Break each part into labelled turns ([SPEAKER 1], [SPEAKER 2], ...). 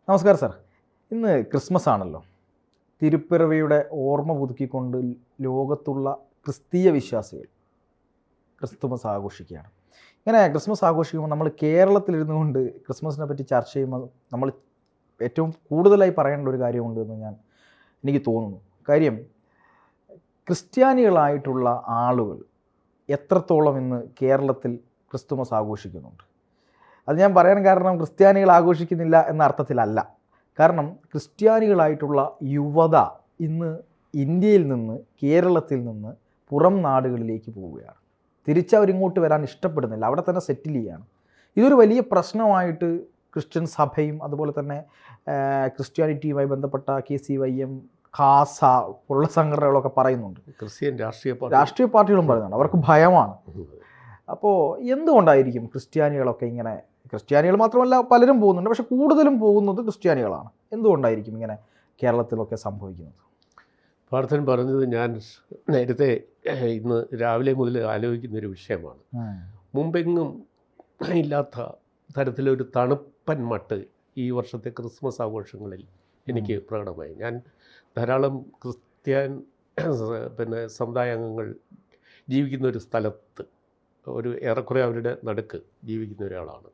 [SPEAKER 1] നമസ്കാരം സാർ. ഇന്ന് ക്രിസ്മസ് ആണല്ലോ. തിരുപ്പിറവിയുടെ ഓർമ്മ പുതുക്കിക്കൊണ്ട് ലോകത്തുള്ള ക്രിസ്തീയ വിശ്വാസികൾ ക്രിസ്തുമസ് ആഘോഷിക്കുകയാണ്. ഇങ്ങനെ ക്രിസ്മസ് ആഘോഷിക്കുമ്പോൾ നമ്മൾ കേരളത്തിലിരുന്നു കൊണ്ട് ക്രിസ്മസിനെ പറ്റി ചർച്ച ചെയ്യുമ്പോൾ നമ്മൾ ഏറ്റവും കൂടുതലായി പറയേണ്ട ഒരു കാര്യമുണ്ട് എന്ന് എനിക്ക് തോന്നുന്നു. കാര്യം ക്രിസ്ത്യാനികളായിട്ടുള്ള ആളുകൾ എത്രത്തോളം ഇന്ന് കേരളത്തിൽ ക്രിസ്തുമസ് ആഘോഷിക്കുന്നുണ്ട്. അത് ഞാൻ പറയാൻ കാരണം ക്രിസ്ത്യാനികൾ ആഘോഷിക്കുന്നില്ല എന്ന അർത്ഥത്തിലല്ല. കാരണം ക്രിസ്ത്യാനികളായിട്ടുള്ള യുവത ഇന്ന് ഇന്ത്യയിൽ നിന്ന്, കേരളത്തിൽ നിന്ന് പുറം നാടുകളിലേക്ക് പോവുകയാണ്. തിരിച്ചവരിങ്ങോട്ട് വരാൻ ഇഷ്ടപ്പെടുന്നില്ല, അവിടെ തന്നെ സെറ്റിൽ ചെയ്യുകയാണ്. ഇതൊരു വലിയ പ്രശ്നമായിട്ട് ക്രിസ്ത്യൻ സഭയും അതുപോലെ തന്നെ ക്രിസ്ത്യാനിറ്റിയുമായി ബന്ധപ്പെട്ട KCYM, ഖാസ ഉള്ള സംഘടനകളൊക്കെ പറയുന്നുണ്ട്.
[SPEAKER 2] ക്രിസ്ത്യൻ
[SPEAKER 1] രാഷ്ട്രീയ പാർട്ടികളും പറയുന്നുണ്ട്. അവർക്ക് ഭയമാണ്. അപ്പോൾ എന്തുകൊണ്ടായിരിക്കും ക്രിസ്ത്യാനികളൊക്കെ ഇങ്ങനെ, ക്രിസ്ത്യാനികൾ മാത്രമല്ല പലരും പോകുന്നുണ്ട്, പക്ഷെ കൂടുതലും പോകുന്നത് ക്രിസ്ത്യാനികളാണ്. എന്തുകൊണ്ടായിരിക്കും ഇങ്ങനെ കേരളത്തിലൊക്കെ സംഭവിക്കുന്നത്?
[SPEAKER 2] പാർത്ഥൻ പറഞ്ഞത് ഞാൻ നേരത്തെ ഇന്ന് രാവിലെ മുതൽ ആലോചിക്കുന്നൊരു വിഷയമാണ്. മുമ്പെങ്ങും ഇല്ലാത്ത തരത്തിലൊരു തണുപ്പൻ മട്ട് ഈ വർഷത്തെ ക്രിസ്മസ് ആഘോഷങ്ങളിൽ എനിക്ക് പ്രകടമായി. ഞാൻ ധാരാളം ക്രിസ്ത്യൻ സമുദായ അംഗങ്ങൾ ജീവിക്കുന്ന ഒരു സ്ഥലത്ത്, ഒരു ഏറെക്കുറെ അവരുടെ നടുക്ക് ജീവിക്കുന്ന ഒരാളാണ്.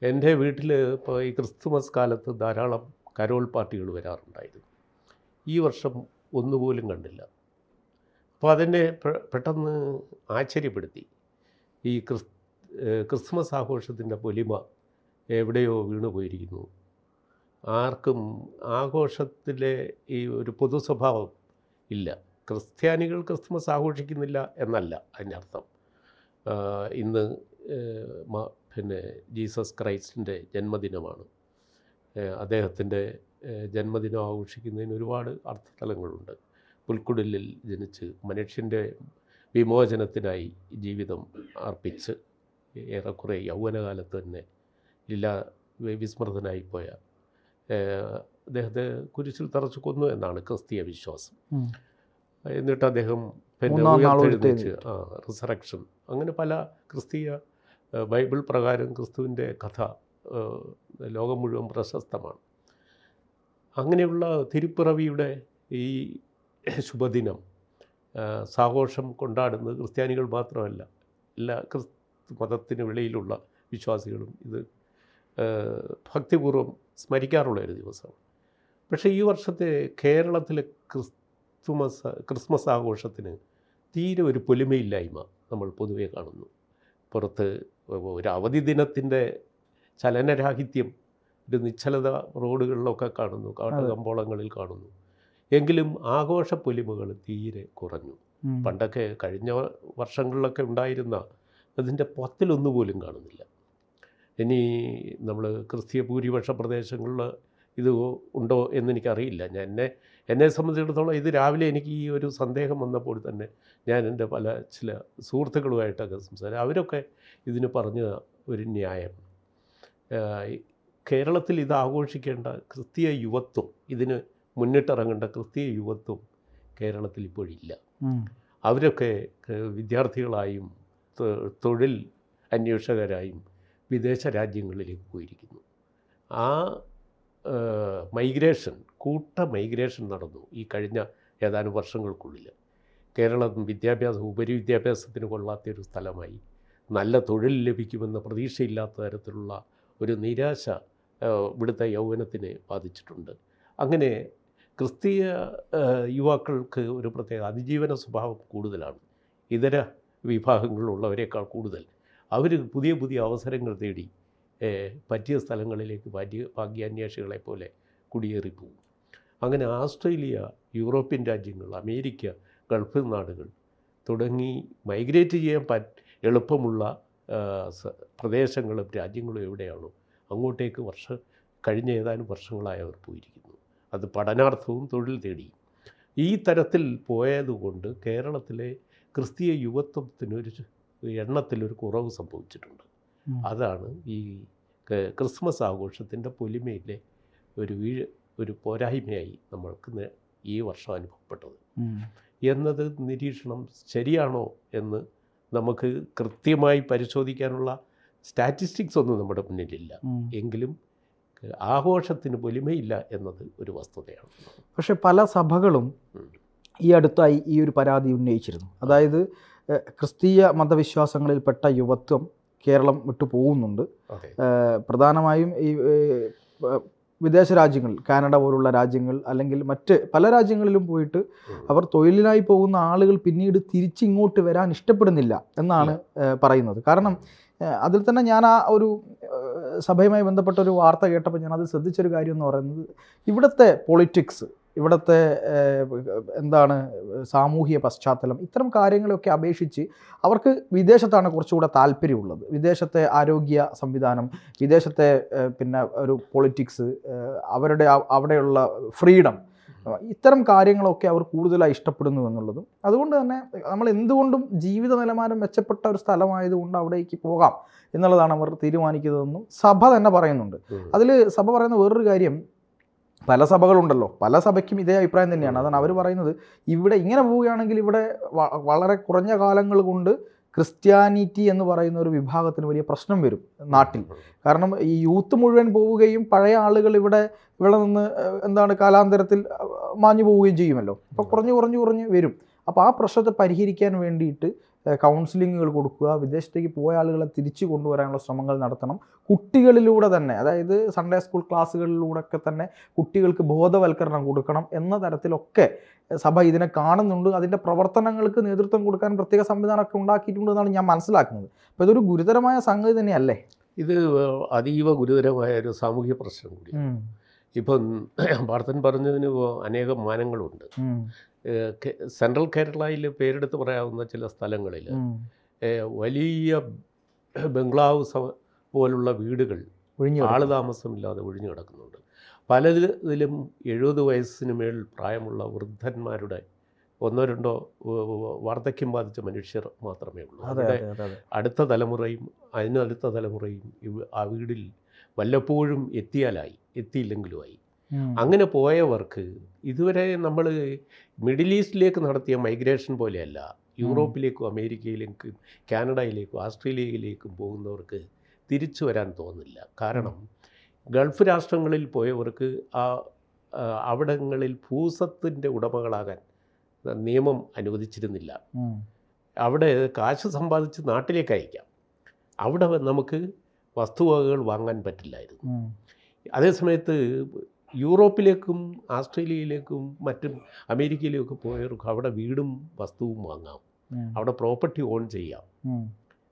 [SPEAKER 2] എൻ്റെ വീട്ടിൽ ഇപ്പോൾ ഈ ക്രിസ്തുമസ് കാലത്ത് ധാരാളം കരോൾ പാർട്ടികൾ വരാറുണ്ടായിരുന്നു. ഈ വർഷം ഒന്നുപോലും കണ്ടില്ല. അപ്പോൾ അതെന്നെ പെട്ടെന്ന് ആശ്ചര്യപ്പെടുത്തി. ഈ ക്രിസ്മസ് ആഘോഷത്തിൻ്റെ പൊലിമ എവിടെയോ വീണു പോയിരിക്കുന്നു. ആർക്കും ആഘോഷത്തിലെ ഈ ഒരു പൊതു സ്വഭാവം ഇല്ല. ക്രിസ്ത്യാനികൾ ക്രിസ്മസ് ആഘോഷിക്കുന്നില്ല എന്നല്ല അതിൻ്റെ അർത്ഥം. ഇന്ന് ജീസസ് ക്രൈസ്റ്റിൻ്റെ ജന്മദിനമാണ്. അദ്ദേഹത്തിൻ്റെ ജന്മദിനം ആഘോഷിക്കുന്നതിന് ഒരുപാട് അർത്ഥതലങ്ങളുണ്ട്. പുൽക്കുടിലിൽ ജനിച്ച് മനുഷ്യൻ്റെ വിമോചനത്തിനായി ജീവിതം അർപ്പിച്ച് ഏറെക്കുറെ യൗവനകാലത്ത് തന്നെ വിസ്മൃതനായിപ്പോയ അദ്ദേഹത്തെ കുരിശിൽ തറച്ചു കൊന്നു എന്നാണ് ക്രിസ്തീയ വിശ്വാസം. എന്നിട്ട് അദ്ദേഹം ഉയർത്തെഴുന്നേറ്റ് റിസറക്ഷൻ, അങ്ങനെ പല ക്രിസ്തീയ ബൈബിൾ പ്രകാരം ക്രിസ്തുവിൻ്റെ കഥ ലോകം മുഴുവൻ പ്രശസ്തമാണ്. അങ്ങനെയുള്ള തിരുപ്പിറവിയുടെ ഈ ശുഭദിനം സാഘോഷം കൊണ്ടാടുന്നത് ക്രിസ്ത്യാനികൾ മാത്രമല്ല, എല്ലാ ക്രിസ്തു മതത്തിന് വെളിയിലുള്ള വിശ്വാസികളും ഇത് ഭക്തിപൂർവ്വം സ്മരിക്കാറുള്ള ഒരു ദിവസമാണ്. പക്ഷേ ഈ വർഷത്തെ കേരളത്തിലെ ക്രിസ്മസ് ആഘോഷത്തിന് തീരെ ഒരു പൊലിമയില്ലായ്മ നമ്മൾ പൊതുവെ കാണുന്നു. പുറത്ത് ഒരു അവധി ദിനത്തിൻ്റെ ചലനരാഹിത്യം, ഒരു നിശ്ചലത റോഡുകളിലൊക്കെ കാണുന്നു, കാട്ടുകമ്പോളങ്ങളിൽ കാണുന്നു. എങ്കിലും ആഘോഷ പൊലിമകൾ തീരെ കുറഞ്ഞു. പണ്ടൊക്കെ കഴിഞ്ഞ വർഷങ്ങളിലൊക്കെ ഉണ്ടായിരുന്ന അതിൻ്റെ 10% പോലും കാണുന്നില്ല. ഇനി നമ്മൾ ക്രിസ്തീയ ഭൂരിപക്ഷ പ്രദേശങ്ങളിൽ ഇത് ഉണ്ടോ എന്നെനിക്കറിയില്ല. എന്നെ സംബന്ധിച്ചിടത്തോളം ഇത് രാവിലെ എനിക്ക് ഈ ഒരു സന്ദേഹം വന്നപ്പോൾ തന്നെ ഞാൻ എൻ്റെ ചില സുഹൃത്തുക്കളുമായിട്ടൊക്കെ സംസാരിച്ചു. അവരൊക്കെ ഇതിന് പറഞ്ഞ ഒരു ന്യായം, കേരളത്തിൽ ഇത് ആഘോഷിക്കേണ്ട ക്രിസ്തീയ യുവത്വം, ഇതിന് മുന്നിട്ടിറങ്ങേണ്ട ക്രിസ്തീയ യുവത്വം കേരളത്തിൽ ഇപ്പോഴില്ല. അവരൊക്കെ വിദ്യാർത്ഥികളായും തൊഴിൽ അന്വേഷകരായും വിദേശ രാജ്യങ്ങളിലേക്ക് പോയിരിക്കുന്നു. ആ മൈഗ്രേഷൻ നടന്നു ഈ കഴിഞ്ഞ ഏതാനും വർഷങ്ങൾക്കുള്ളിൽ. കേരളം ഉപരിവിദ്യാഭ്യാസത്തിന് കൊള്ളാത്തൊരു സ്ഥലമായി, നല്ല തൊഴിൽ ലഭിക്കുമെന്ന പ്രതീക്ഷയില്ലാത്ത തരത്തിലുള്ള ഒരു നിരാശ ഇവിടുത്തെ യൗവനത്തിനെ ബാധിച്ചിട്ടുണ്ട്. അങ്ങനെ ക്രിസ്തീയ യുവാക്കൾക്ക് ഒരു പ്രത്യേക അതിജീവന സ്വഭാവം കൂടുതലാണ്. ഇതര വിഭാഗങ്ങളിലുള്ളവരെക്കാൾ കൂടുതൽ അവർ പുതിയ പുതിയ അവസരങ്ങൾ തേടി പറ്റിയ സ്ഥലങ്ങളിലേക്ക് ഭാഗ്യാന്വേഷികളെ പോലെ കുടിയേറിപ്പോവും. അങ്ങനെ ആസ്ട്രേലിയ, യൂറോപ്യൻ രാജ്യങ്ങൾ, അമേരിക്ക, ഗൾഫ് നാടുകൾ തുടങ്ങി മൈഗ്രേറ്റ് ചെയ്യാൻ എളുപ്പമുള്ള പ്രദേശങ്ങളും രാജ്യങ്ങളും എവിടെയാണോ അങ്ങോട്ടേക്ക് കഴിഞ്ഞ ഏതാനും വർഷങ്ങളായി അവർ പോയിരിക്കുന്നു. അത് പഠനാർത്ഥവും തൊഴിൽ തേടി. ഈ തരത്തിൽ പോയതുകൊണ്ട് കേരളത്തിലെ ക്രിസ്തീയ യുവത്വത്തിനൊരു എണ്ണത്തിലൊരു കുറവ് സംഭവിച്ചിട്ടുണ്ട്. അതാണ് ഈ ക്രിസ്മസ് ആഘോഷത്തിൻ്റെ പൊലിമയിലെ ഒരു പോരായ്മയായി നമ്മൾക്ക് ഈ വർഷം അനുഭവപ്പെട്ടത് എന്നത് നിരീക്ഷണം ശരിയാണോ എന്ന് നമുക്ക് കൃത്യമായി പരിശോധിക്കാനുള്ള സ്റ്റാറ്റിസ്റ്റിക്സ് ഒന്നും നമ്മുടെ മുന്നിലില്ല. എങ്കിലും ആഘോഷത്തിന് പൊലിമയില്ല എന്നത് ഒരു വസ്തുതയാണ്.
[SPEAKER 1] പക്ഷേ പല സഭകളും ഈ അടുത്തായി ഈ ഒരു പരാതി ഉന്നയിച്ചിരുന്നു. അതായത് ക്രിസ്തീയ മതവിശ്വാസങ്ങളിൽപ്പെട്ട യുവത്വം കേരളം വിട്ടു പോകുന്നുണ്ട്. പ്രധാനമായും ഈ വിദേശ രാജ്യങ്ങൾ, കാനഡ പോലുള്ള രാജ്യങ്ങൾ അല്ലെങ്കിൽ മറ്റ് പല രാജ്യങ്ങളിലും പോയിട്ട് അവർ തൊഴിലിനായി പോകുന്ന ആളുകൾ പിന്നീട് തിരിച്ചിങ്ങോട്ട് വരാൻ ഇഷ്ടപ്പെടുന്നില്ല എന്നാണ് പറയുന്നത്. കാരണം അതിൽ തന്നെ ഞാൻ ആ ഒരു സഭയുമായി ബന്ധപ്പെട്ട ഒരു വാർത്ത കേട്ടപ്പോൾ ഞാൻ അത് ശ്രദ്ധിച്ചൊരു കാര്യം എന്ന് പറയുന്നത്, ഇവിടുത്തെ പൊളിറ്റിക്സ്, ഇവിടുത്തെ എന്താണ് സാമൂഹിക പശ്ചാത്തലം, ഇത്തരം കാര്യങ്ങളൊക്കെ അപേക്ഷിച്ച് അവർക്ക് വിദേശത്താണ് കുറച്ചുകൂടെ താല്പര്യമുള്ളത്. വിദേശത്തെ ആരോഗ്യ സംവിധാനം, വിദേശത്തെ പിന്നെ ഒരു പൊളിറ്റിക്സ്, അവിടെയുള്ള ഫ്രീഡം, ഇത്തരം കാര്യങ്ങളൊക്കെ അവർ കൂടുതലായി ഇഷ്ടപ്പെടുന്നു എന്നുള്ളതും, അതുകൊണ്ട് തന്നെ നമ്മൾ എന്തുകൊണ്ടും ജീവിത നിലവാരം മെച്ചപ്പെട്ട ഒരു സ്ഥലമായതുകൊണ്ട് അവിടേക്ക് പോകാം എന്നുള്ളതാണ് അവർ തീരുമാനിക്കുന്നതെന്നും സഭ തന്നെ പറയുന്നുണ്ട്. അതിൽ സഭ പറയുന്ന വേറൊരു കാര്യം, പല സഭകളുണ്ടല്ലോ, പല സഭയ്ക്കും ഇതേ അഭിപ്രായം തന്നെയാണ്. അതാണ് അവർ പറയുന്നത്, ഇവിടെ ഇങ്ങനെ പോവുകയാണെങ്കിൽ ഇവിടെ വളരെ കുറഞ്ഞ കാലങ്ങൾ കൊണ്ട് ക്രിസ്ത്യാനിറ്റി എന്ന് പറയുന്ന ഒരു വിഭാഗത്തിന് വലിയ പ്രശ്നം വരും നാട്ടിൽ. കാരണം ഈ യൂത്ത് മുഴുവൻ പോവുകയും പഴയ ആളുകൾ ഇവിടെ നിന്ന് എന്താണ് കാലാന്തരത്തിൽ മാഞ്ഞു പോവുകയും ചെയ്യുമല്ലോ. അപ്പോൾ കുറഞ്ഞു വരും. അപ്പോൾ ആ പ്രശ്നത്തെ പരിഹരിക്കാൻ വേണ്ടിയിട്ട് കൗൺസിലിങ്ങുകൾ കൊടുക്കുക, വിദേശത്തേക്ക് പോയ ആളുകളെ തിരിച്ചു കൊണ്ടുവരാനുള്ള ശ്രമങ്ങൾ നടത്തണം. കുട്ടികളിലൂടെ തന്നെ, അതായത് സൺഡേ സ്കൂൾ ക്ലാസ്സുകളിലൂടെയൊക്കെ തന്നെ കുട്ടികൾക്ക് ബോധവൽക്കരണം കൊടുക്കണം എന്ന തരത്തിലൊക്കെ സഭ ഇതിനെ കാണുന്നുണ്ട്. അതിൻ്റെ പ്രവർത്തനങ്ങൾക്ക് നേതൃത്വം കൊടുക്കാൻ പ്രത്യേക സംവിധാനമൊക്കെ ഉണ്ടാക്കിയിട്ടുണ്ടെന്നാണ് ഞാൻ മനസ്സിലാക്കുന്നത്. അപ്പോൾ ഇതൊരു ഗുരുതരമായ സംഗതി തന്നെയല്ലേ?
[SPEAKER 2] ഇത് അതീവ ഗുരുതരമായ ഒരു സാമൂഹ്യ പ്രശ്നം കൂടിയാണ്. ഇപ്പം പാർത്ഥൻ പറഞ്ഞതിന് അനേകം മാനങ്ങളുണ്ട്. സെൻട്രൽ കേരളയിൽ പേരെടുത്ത് പറയാവുന്ന ചില സ്ഥലങ്ങളിൽ വലിയ ബംഗ്ലാവ് പോലുള്ള വീടുകൾ ആളുതാമസമില്ലാതെ ഒഴിഞ്ഞു കിടക്കുന്നുണ്ട്. പലതിലും 70 വയസ്സിന് മേൽ പ്രായമുള്ള വൃദ്ധന്മാരുടെ 1-2 വാർദ്ധക്യം ബാധിച്ച മനുഷ്യർ മാത്രമേ ഉള്ളൂ. അവിടെ അടുത്ത തലമുറയും അതിനടുത്ത തലമുറയും ആ വീടിൽ വല്ലപ്പോഴും എത്തിയില്ലെങ്കിലുമായി. അങ്ങനെ പോയവർക്ക് ഇതുവരെ നമ്മൾ മിഡിൽ ഈസ്റ്റിലേക്ക് നടത്തിയ മൈഗ്രേഷൻ പോലെയല്ല, യൂറോപ്പിലേക്കും അമേരിക്കയിലേക്കും കാനഡയിലേക്കും ഓസ്ട്രേലിയയിലേക്കും പോകുന്നവർക്ക് തിരിച്ചു വരാൻ തോന്നില്ല. കാരണം ഗൾഫ് രാഷ്ട്രങ്ങളിൽ പോയവർക്ക് അവിടങ്ങളിൽ ഭൂസ്വത്തിൻ്റെ ഉടമകളാകാൻ നിയമം അനുവദിച്ചിരുന്നില്ല. അവിടെ കാശ് സമ്പാദിച്ച് നാട്ടിലേക്ക് അയക്കാം, അവിടെ നമുക്ക് വസ്തുവകകൾ വാങ്ങാൻ പറ്റില്ലായിരുന്നു. അതേസമയത്ത് യൂറോപ്പിലേക്കും ഓസ്ട്രേലിയയിലേക്കും മറ്റും അമേരിക്കയിലേക്കും പോയവർക്ക് അവിടെ വീടും വസ്തുവും വാങ്ങാം, അവിടെ പ്രോപ്പർട്ടി ഓൺ ചെയ്യാം,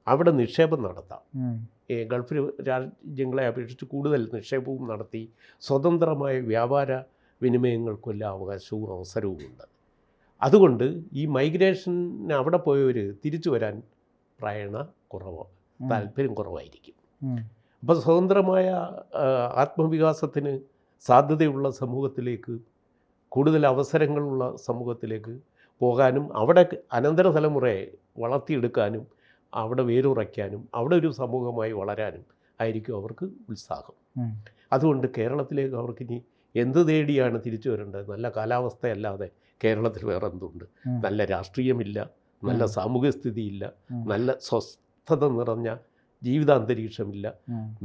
[SPEAKER 2] അവിടെ നിക്ഷേപം നടത്താം. ഗൾഫ് രാജ്യങ്ങളെ അപേക്ഷിച്ച് കൂടുതൽ നിക്ഷേപവും നടത്തി സ്വതന്ത്രമായ വ്യാപാര വിനിമയങ്ങൾക്കെല്ലാം അവകാശവും അവസരവുമുണ്ട്. അതുകൊണ്ട് ഈ മൈഗ്രേഷന് അവിടെ പോയവർ തിരിച്ചു വരാൻ താല്പര്യം കുറവായിരിക്കും. അപ്പോൾ സ്വതന്ത്രമായ ആത്മവികാസത്തിന് സാധ്യതയുള്ള സമൂഹത്തിലേക്ക്, കൂടുതൽ അവസരങ്ങളുള്ള സമൂഹത്തിലേക്ക് പോകാനും അവിടെ അനന്തര തലമുറയെ വളർത്തിയെടുക്കാനും അവിടെ വേരുറയ്ക്കാനും അവിടെ ഒരു സമൂഹമായി വളരാനും ആയിരിക്കും അവർക്ക് ഉത്സാഹം. അതുകൊണ്ട് കേരളത്തിലേക്ക് അവർക്കിനി എന്ത് തേടിയാണ് തിരിച്ചു വരേണ്ടത്? നല്ല കാലാവസ്ഥയല്ലാതെ കേരളത്തിൽ വേറെ എന്തുണ്ട്? നല്ല രാഷ്ട്രീയമില്ല, നല്ല സാമൂഹ്യ സ്ഥിതിയില്ല, നല്ല സ്വസ്ഥത നിറഞ്ഞ ജീവിതാന്തരീക്ഷമില്ല,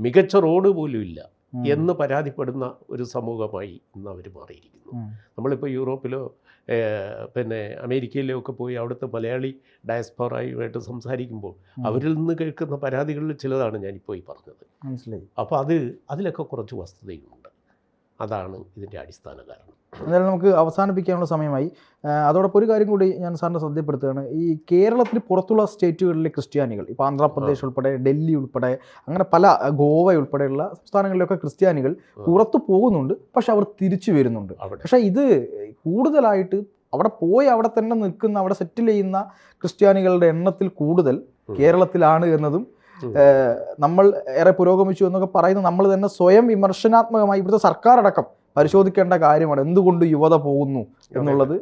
[SPEAKER 2] മികച്ച റോഡ് പോലും ഇല്ല എന്ന് പരാതിപ്പെടുന്ന ഒരു സമൂഹമായി ഇന്ന് അവർ മാറിയിരിക്കുന്നു. നമ്മളിപ്പോൾ യൂറോപ്പിലോ പിന്നെ അമേരിക്കയിലോ ഒക്കെ പോയി അവിടുത്തെ മലയാളി ഡയസ്പോറയുമായിട്ട് സംസാരിക്കുമ്പോൾ അവരിൽ നിന്ന് കേൾക്കുന്ന പരാതികളിൽ ചിലതാണ് ഞാനിപ്പോൾ ഈ പറഞ്ഞത്.
[SPEAKER 1] മനസ്സിലായി.
[SPEAKER 2] അപ്പോൾ അതിലൊക്കെ കുറച്ച് വസ്തുതയുമുണ്ട്. അതാണ് ഇതിൻ്റെ അടിസ്ഥാന കാരണം.
[SPEAKER 1] എന്തായാലും നമുക്ക് അവസാനിപ്പിക്കാനുള്ള സമയമായി. അതോടൊപ്പം ഒരു കാര്യം കൂടി ഞാൻ സാറിനെ ശ്രദ്ധപ്പെടുത്തുകയാണ്. ഈ കേരളത്തിന് പുറത്തുള്ള സ്റ്റേറ്റുകളിലെ ക്രിസ്ത്യാനികൾ, ഇപ്പോൾ ആന്ധ്രാപ്രദേശ് ഉൾപ്പെടെ, ഡൽഹി ഉൾപ്പെടെ, അങ്ങനെ പല ഗോവ ഉൾപ്പെടെയുള്ള സംസ്ഥാനങ്ങളിലൊക്കെ ക്രിസ്ത്യാനികൾ പുറത്തു പോകുന്നുണ്ട്, പക്ഷെ അവർ തിരിച്ചു വരുന്നുണ്ട്. പക്ഷേ ഇത് കൂടുതലായിട്ട് അവിടെ തന്നെ നിൽക്കുന്ന, അവിടെ സെറ്റിൽ ചെയ്യുന്ന ക്രിസ്ത്യാനികളുടെ എണ്ണത്തിൽ കൂടുതൽ കേരളത്തിലാണ് എന്നതും നമ്മൾ ഏറെ പുരോഗമിച്ചു എന്നൊക്കെ പറയുന്ന നമ്മൾ തന്നെ സ്വയം വിമർശനാത്മകമായി ഇവിടുത്തെ സർക്കാർ അടക്കം പരിശോധിക്കേണ്ട കാര്യമാണ്. എന്തുകൊണ്ട് യുവത പോകുന്നു എന്നുള്ളത്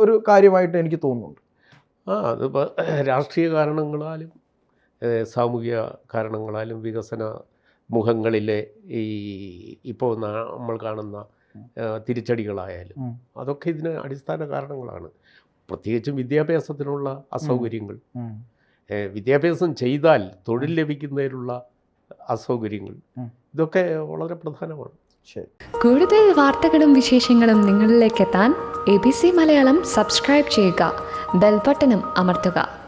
[SPEAKER 1] ഒരു കാര്യമായിട്ട് എനിക്ക് തോന്നുന്നുണ്ട്.
[SPEAKER 2] അതിപ്പോൾ രാഷ്ട്രീയ കാരണങ്ങളാലും സാമൂഹിക കാരണങ്ങളാലും വികസന മുഖങ്ങളിലെ ഇപ്പോൾ നമ്മൾ കാണുന്ന തിരിച്ചടികളായാലും അതൊക്കെ ഇതിന് അടിസ്ഥാന കാരണങ്ങളാണ്. പ്രത്യേകിച്ചും വിദ്യാഭ്യാസത്തിനുള്ള അസൗകര്യങ്ങൾ, വിദ്യാഭ്യാസം ചെയ്താൽ തൊഴിൽ ലഭിക്കുന്നതിനുള്ള അസൗകര്യങ്ങൾ, ഇതൊക്കെ വളരെ പ്രധാനമാണ്.
[SPEAKER 1] ശരി.
[SPEAKER 3] കൂടുതൽ വാർത്തകളും വിശേഷങ്ങളും നിങ്ങളിലേക്ക് എത്താൻ ABC മലയാളം സബ്സ്ക്രൈബ് ചെയ്യുക, ബെൽബട്ടനും അമർത്തുക.